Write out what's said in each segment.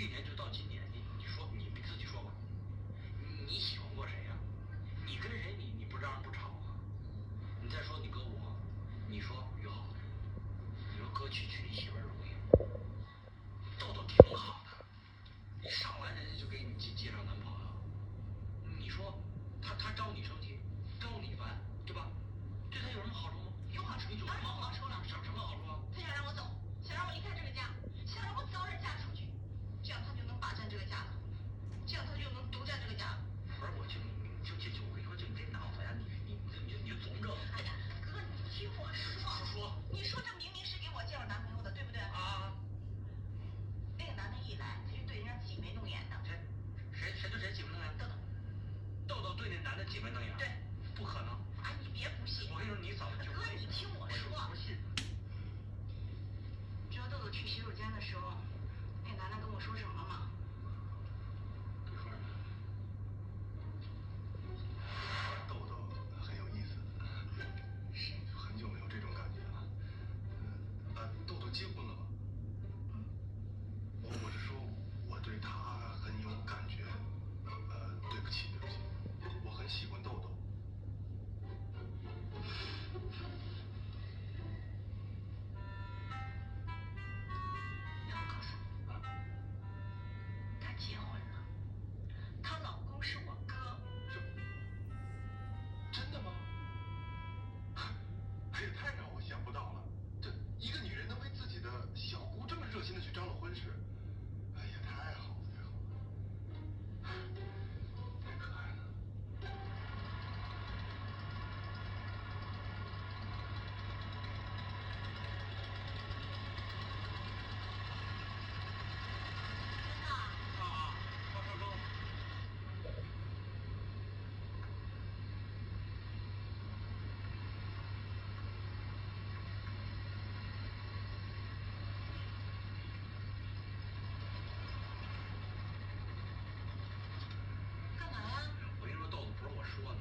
去年就到今年，你说你自己说吧，你喜欢过谁呀？你跟谁你不嚷不吵啊？你再说你搁我，你说于好，你说哥娶你媳妇儿容易？豆豆挺好的，一上来人家就给你介绍男朋友，你说他招你生气，招你烦，对吧？对他有什么好处吗？有好处，有什么好处了？什么好处啊？他想让我走，想让我离开这个家，想让我早点嫁出去，这样他就能霸占这个家了，这样他就能独占这个家了。不是，我就我跟你说，就你这脑子呀，你就总整。哎呀，哥，你听我说，你说这明明是给我介绍男朋友的，对不对？啊。那个男的一来，他就对人家挤眉弄眼的。谁对谁挤眉弄眼？豆豆对那男的挤眉弄眼？对，不可能。哎，你别不信。我跟你说，你早就。哥，你听我说。我不信。知道豆豆去洗手间的时候，那男的跟我说什么吗？你说什么？豆豆很有意思，是。很久没有这种感觉了。豆豆结婚了吗？我是说，我对他很有感觉。对不起，我很喜欢豆豆。让我告诉你，她结婚了，她老公是我哥。真的吗？这也太让我想不到了。这一个女人能为自己的小姑这么热心的去张罗婚事，哎呀，太好了，太好了，太可爱了。干嘛呀？我跟你说，豆豆不是我说的，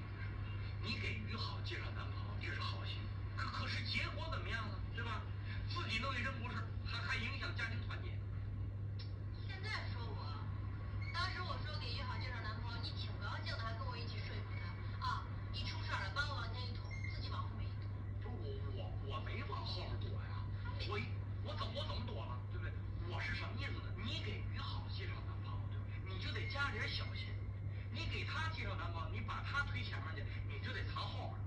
你给于好介绍男朋友，这是好心，可是结果怎么样呢？对吧？自己弄一身不是，还影响家庭团结。现在说我，当时我说给于好介绍男朋友，你挺高兴的，还跟我一起说服他啊。一出事儿了，把我往前一捅，自己往后面一躲。不是我没往后面躲呀，我怎么躲了，对不对？我是什么意思呢？你给于好介绍男朋友，对不对？你就得加点小心。你给他介绍男朋友，你把他推前面去，你就得藏后面。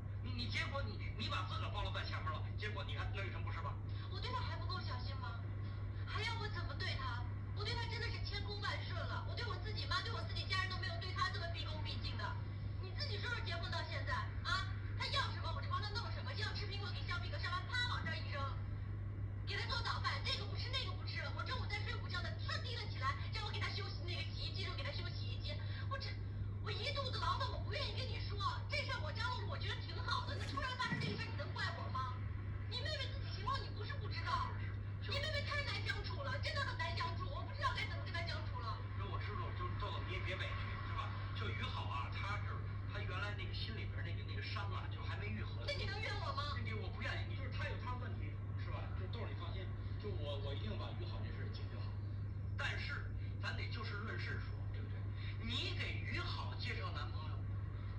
结果你把自个儿暴露在前面了，结果你看那有什么不是吧？我对他还不够小心吗？还要我怎么对他？我对他真的是千恭万顺了，我对我自己妈，对我自己家人都没有对他这么毕恭毕敬的。你自己说说，结婚到现在啊，他要什么我就帮他弄什么，要吃苹果给削苹果，削完啪往这儿一扔，给他做早饭，这个不吃那个不吃，我中午在睡午觉的，呲提了起来，让我给他修那个洗衣机，就给他修洗衣机，我一肚子牢骚，我不愿意跟你说，这事儿我张罗了，我觉得挺好的。那突然发生这个事儿，你能怪我吗？你妹妹自己情况你不是不知道，你妹妹太难相处了，真的很难相处，我不知道该怎么跟她相处了。那我知道，就豆豆你也别委屈，是吧？就于好啊，他原来那个心里边那个伤啊，就还没愈合。那你能怨我吗？我不怨你，就是他有他的问题，是吧？就豆你放心，就我一定把于好这事解决好。但是咱得就事论事说，对不对？你给于好介绍男朋友，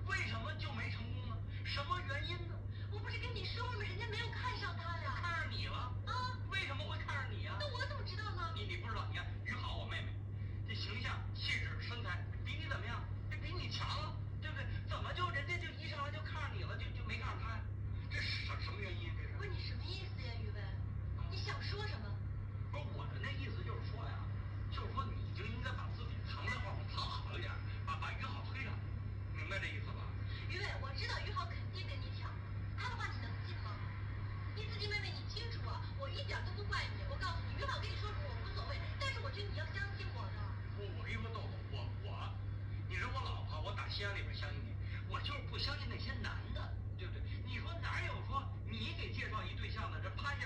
为什么就没成功呢？什么原因呢？我不是跟你说了吗？人家没有看上他呀。看上你了啊？为什么会看上你呀？那我怎么知道呢？你不知道？你看于好，我妹妹，这形象、气质、身材比你怎么样？比你强啊，对不对？怎么就人家就一上来就看上你了，就没看上他呀？这是什么原因？这是？不是你什么意思呀，宇文？你想说什么？不是我的那意思就是说呀，就是说你就应该把自己藏在后面，藏好一点，把于好推上，明白这意思吧？宇文，我知道于好肯定跟你抢，他的话你能信吗？你自己妹妹你清楚啊，我一点都不怪你。我告诉你，于好跟你说什么我无所谓，但是我觉得你要相信我的。我跟你说豆豆，你是我老婆，我打心眼里边相信你，我就是不相信那些男的，对不对？你说哪有说你给介绍一对象的，这啪一下